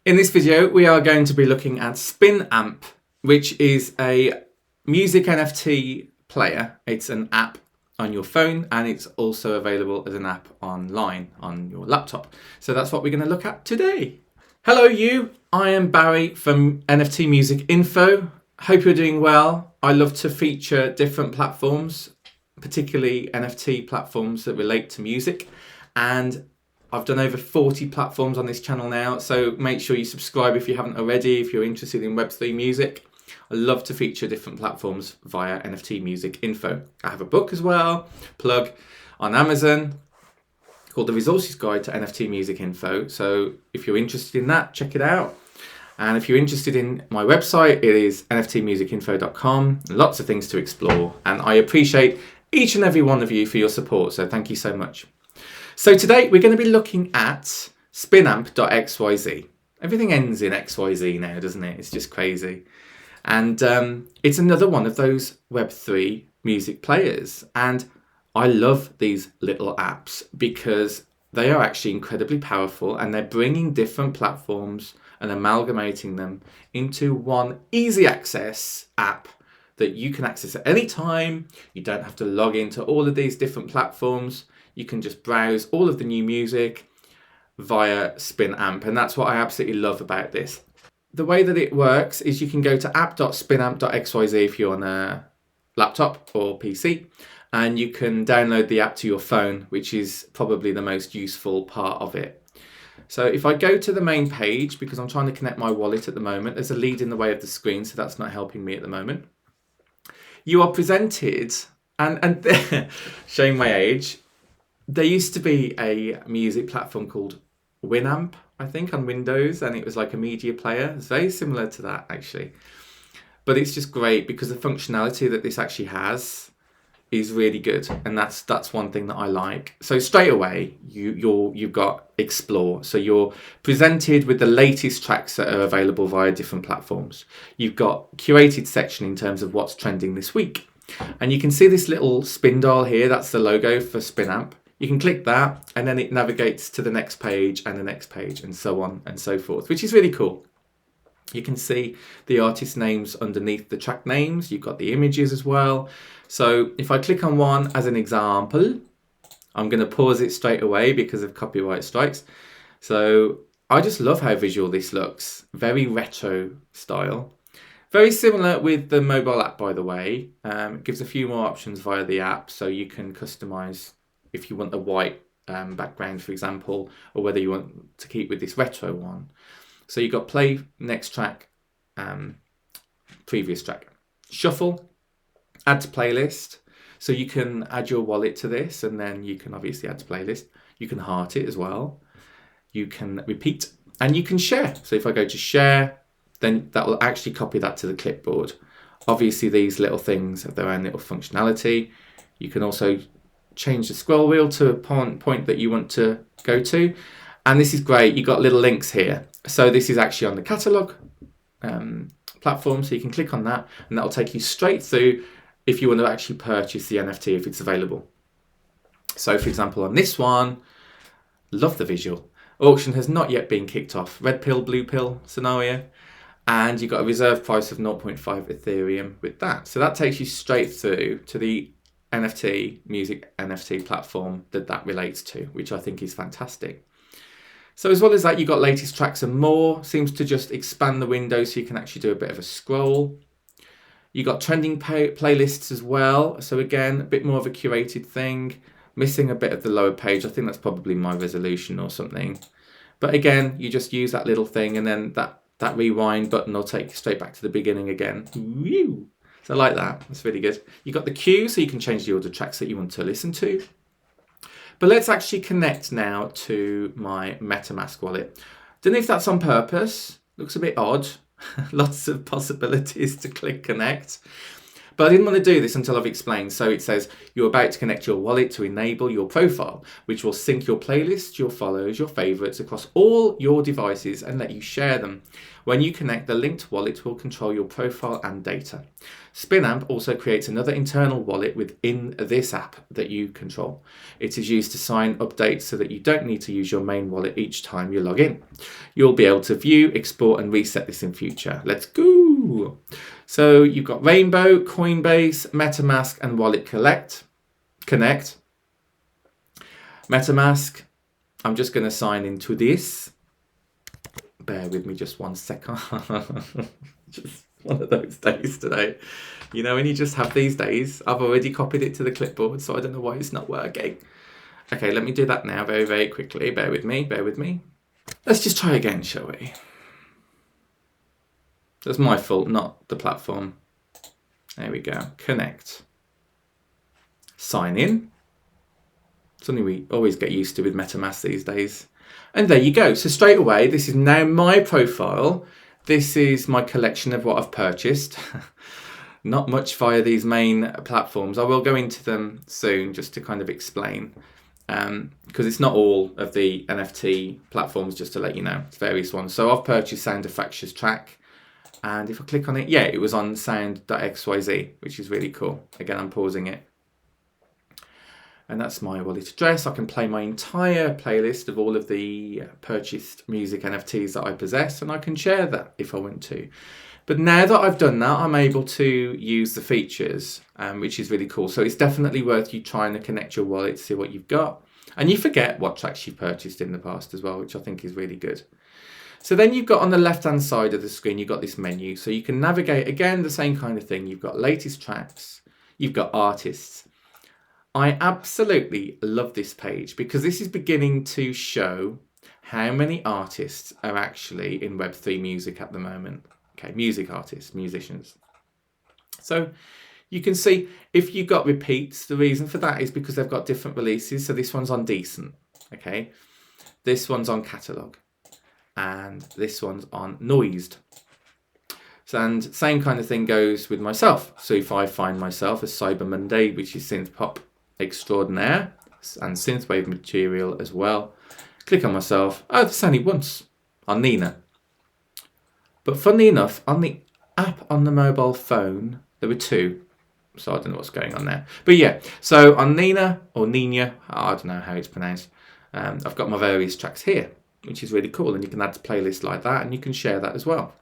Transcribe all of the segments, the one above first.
In this video, we are going to be looking at Spinamp, which is a music NFT player. It's an app on your phone and it's also available as an app online on your laptop. So that's what we're going to look at today. Hello you, I am Barry from NFT Music Info. Hope you're doing well. I love to feature different platforms, particularly NFT platforms that relate to music, and I've done over 40 platforms on this channel now, so make sure you subscribe if you haven't already, if you're interested in Web3 music. I love to feature different platforms via NFT Music Info. I have a book as well, plug, on Amazon, called The Resources Guide to NFT Music Info. So if you're interested in that, check it out. And if you're interested in my website, it is nftmusicinfo.com. Lots of things to explore. And I appreciate each and every one of you for your support. So thank you so much. So today we're going to be looking at Spinamp.xyz. Everything ends in XYZ now, doesn't it? It's just crazy. And it's another one of those Web3 music players. And I love these little apps because they are actually incredibly powerful and they're bringing different platforms and amalgamating them into one easy access app that you can access at any time. You don't have to log into all of these different platforms. You can just browse all of the new music via Spinamp, and that's what I absolutely love about this. The way that it works is you can go to app.spinamp.xyz if you're on a laptop or PC, and you can download the app to your phone, which is probably the most useful part of it. So if I go to the main page, because I'm trying to connect my wallet at the moment, there's a lead in the way of the screen, so that's not helping me at the moment. You are presented, and showing my age, there used to be a music platform called Winamp, I think, on Windows, and it was like a media player. It's very similar to that, actually. But it's just great because the functionality that this actually has is really good, and that's one thing that I like. So straight away, you've got Explore. So you're presented with the latest tracks that are available via different platforms. You've got curated section in terms of what's trending this week. And you can see this little spin dial here, that's the logo for Spinamp. You can click that and then it navigates to the next page and the next page and so on and so forth, which is really cool. You can see the artist names underneath the track names. You've got the images as well. So if I click on one as an example, I'm going to pause it straight away because of copyright strikes. So I just love how visual this looks. Very retro style. Very similar with the mobile app, by the way. It gives a few more options via the app, so you can customize if you want a white background, for example, or whether you want to keep with this retro one. So you've got play, next track, previous track. Shuffle, add to playlist. So you can add your wallet to this and then you can obviously add to playlist. You can heart it as well. You can repeat and you can share. So if I go to share, then that will actually copy that to the clipboard. Obviously these little things have their own little functionality. You can also change the scroll wheel to a point that you want to go to. And this is great. You've got little links here. So this is actually on the catalog platform. So you can click on that and that'll take you straight through if you want to actually purchase the NFT if it's available. So for example, on this one, love the visual. Auction has not yet been kicked off. Red pill, blue pill scenario. And you've got a reserve price of 0.5 Ethereum with that. So that takes you straight through to the NFT, music NFT platform that relates to, which I think is fantastic. So as well as that, you've got latest tracks and more. Seems to just expand the window so you can actually do a bit of a scroll. You've got trending playlists as well. So again, a bit more of a curated thing. Missing a bit of the lower page. I think that's probably my resolution or something. But again, you just use that little thing and then that rewind button will take you straight back to the beginning again. Woo! So I like that. That's really good. You've got the queue so you can change the order tracks that you want to listen to. But let's actually connect now to my MetaMask wallet. Don't know if that's on purpose. Looks a bit odd. Lots of possibilities to click connect. But I didn't want to do this until I've explained. So it says you're about to connect your wallet to enable your profile, which will sync your playlists, your follows, your favorites across all your devices and let you share them. When you connect, the linked wallet will control your profile and data. Spinamp also creates another internal wallet within this app that you control. It is used to sign updates so that you don't need to use your main wallet each time you log in. You'll be able to view, export and reset this in future. Let's go! So you've got Rainbow, Coinbase, MetaMask and Wallet Connect. MetaMask, I'm just going to sign into this. Bear with me just 1 second. Just one of those days today. You know, when you just have these days, I've already copied it to the clipboard, so I don't know why it's not working. Okay, let me do that now very, very quickly. Bear with me, bear with me. Let's just try again, shall we? That's my fault, not the platform. There we go. Connect. Sign in. Something we always get used to with MetaMask these days. And there you go. So straight away, this is now my profile. This is my collection of what I've purchased. Not much via these main platforms. I will go into them soon just to kind of explain. Because it's not all of the NFT platforms, just to let you know. It's various ones. So I've purchased sound.xyz track. And if I click on it, yeah, it was on sound.xyz, which is really cool. Again, I'm pausing it. And that's my wallet address. I can play my entire playlist of all of the purchased music NFTs that I possess, and I can share that if I want to. But now that I've done that, I'm able to use the features, which is really cool. So it's definitely worth you trying to connect your wallet, see what you've got. And you forget what tracks you've purchased in the past as well, which I think is really good. So then you've got on the left-hand side of the screen, you've got this menu. So you can navigate, again, the same kind of thing. You've got latest tracks, you've got artists. I absolutely love this page because this is beginning to show how many artists are actually in Web3 music at the moment. Okay, music artists, musicians. So you can see if you've got repeats, the reason for that is because they've got different releases. So this one's on Decent, okay? This one's on Catalog, and this one's on Noised. And same kind of thing goes with myself. So if I find myself as Cyber Monday, which is synth pop extraordinaire and synthwave material as well, click on myself. Oh, there's only once on Nina. But funnily enough, on the app on the mobile phone, there were two. So I don't know what's going on there. But yeah, so on Nina or Nina, I don't know how it's pronounced. I've got my various tracks here, which is really cool. And you can add to playlists like that and you can share that as well.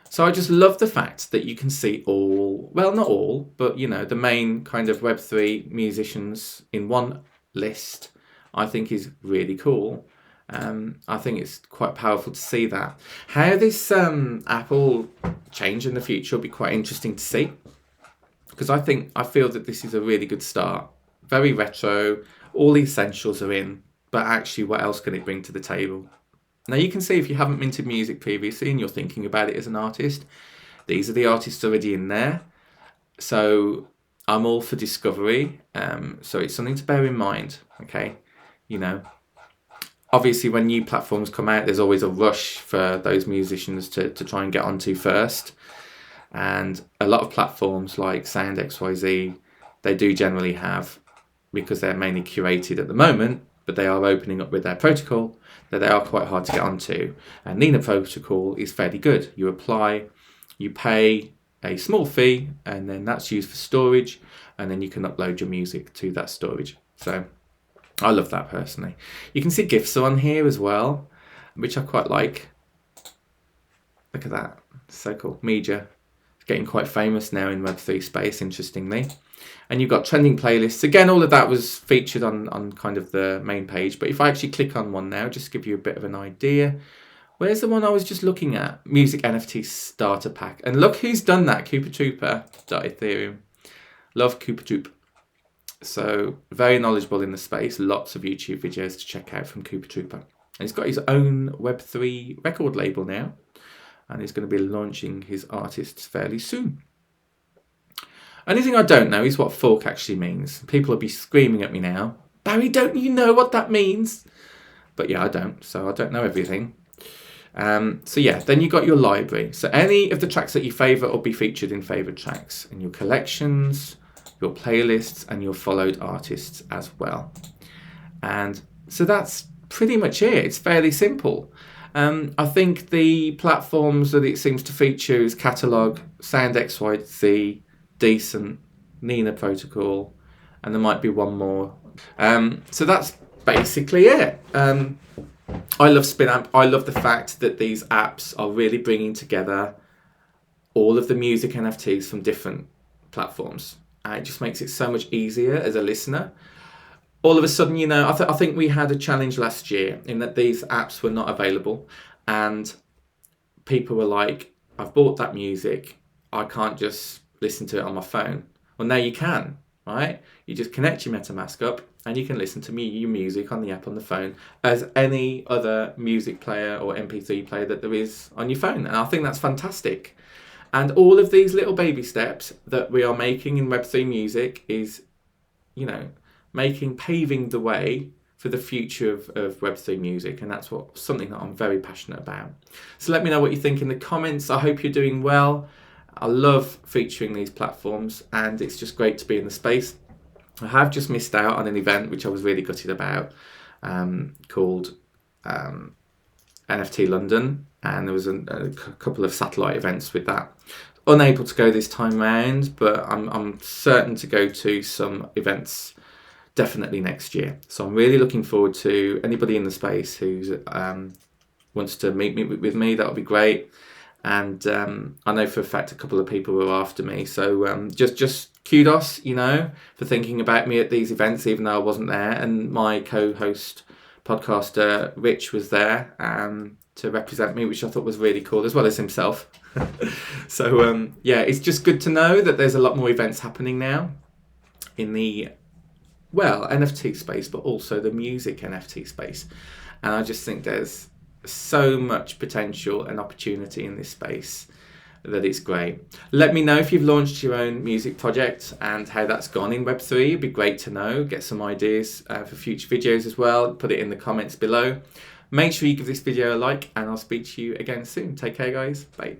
So I just love the fact that you can see all, well, not all, but, you know, the main kind of Web3 musicians in one list, I think is really cool. I think it's quite powerful to see that. How this app will change in the future will be quite interesting to see. Because I feel that this is a really good start. Very retro, all the essentials are in, but actually what else can it bring to the table? Now you can see if you haven't minted music previously and you're thinking about it as an artist, these are the artists already in there. So I'm all for discovery. So it's something to bear in mind, okay? You know, obviously when new platforms come out, there's always a rush for those musicians to try and get onto first. And a lot of platforms like sound.xyz, they do generally have, because they're mainly curated at the moment, but they are opening up with their protocol, that they are quite hard to get onto. And Nina protocol is fairly good. You apply, you pay a small fee, and then that's used for storage, and then you can upload your music to that storage. So I love that personally. You can see GIFs on here as well, which I quite like. Look at that, so cool. Media, getting quite famous now in Web3 space, interestingly. And you've got trending playlists. Again, all of that was featured on kind of the main page. But if I actually click on one now, just to give you a bit of an idea. Where's the one I was just looking at? Music NFT Starter Pack. And look who's done that. Koopa Trooper.ethereum. Love Koopa Troop. So very knowledgeable in the space. Lots of YouTube videos to check out from Koopa Trooper. And he's got his own Web3 record label now. And he's going to be launching his artists fairly soon. Only thing I don't know is what fork actually means. People will be screaming at me now. Barry, don't you know what that means? But yeah, I don't. So I don't know everything. So yeah, then you got your library. So any of the tracks that you favourite will be featured in favourite tracks, and your collections, your playlists, and your followed artists as well. And so that's pretty much it. It's fairly simple. I think the platforms that it seems to feature is Catalog, sound.xyz, Decent, Nina Protocol, and there might be one more. So that's basically it. I love Spinamp. I love the fact that these apps are really bringing together all of the music NFTs from different platforms. It just makes it so much easier as a listener. All of a sudden, you know, I think we had a challenge last year in that these apps were not available, and people were like, I've bought that music, I can't just listen to it on my phone. Well, now you can, right? You just connect your MetaMask up and you can listen to your music on the app on the phone as any other music player or MP3 player that there is on your phone. And I think that's fantastic. And all of these little baby steps that we are making in Web3 music is, you know, paving the way for the future of Web3 music, and that's something that I'm very passionate about. So let me know what you think in the comments. I hope you're doing well. I love featuring these platforms, and it's just great to be in the space. I have just missed out on an event which I was really gutted about, called NFT London, and there was a couple of satellite events with that. Unable to go this time round, but I'm certain to go to some events definitely next year. So I'm really looking forward to anybody in the space who wants to meet with me. That would be great. And I know for a fact a couple of people were after me. So just kudos, you know, for thinking about me at these events, even though I wasn't there. And my co-host podcaster Rich was there to represent me, which I thought was really cool, as well as himself. So yeah, it's just good to know that there's a lot more events happening now in the NFT space, but also the music NFT space. And I just think there's so much potential and opportunity in this space that it's great. Let me know if you've launched your own music project and how that's gone in Web3. It'd be great to know. Get some ideas for future videos as well. Put it in the comments below. Make sure you give this video a like, and I'll speak to you again soon. Take care, guys. Bye.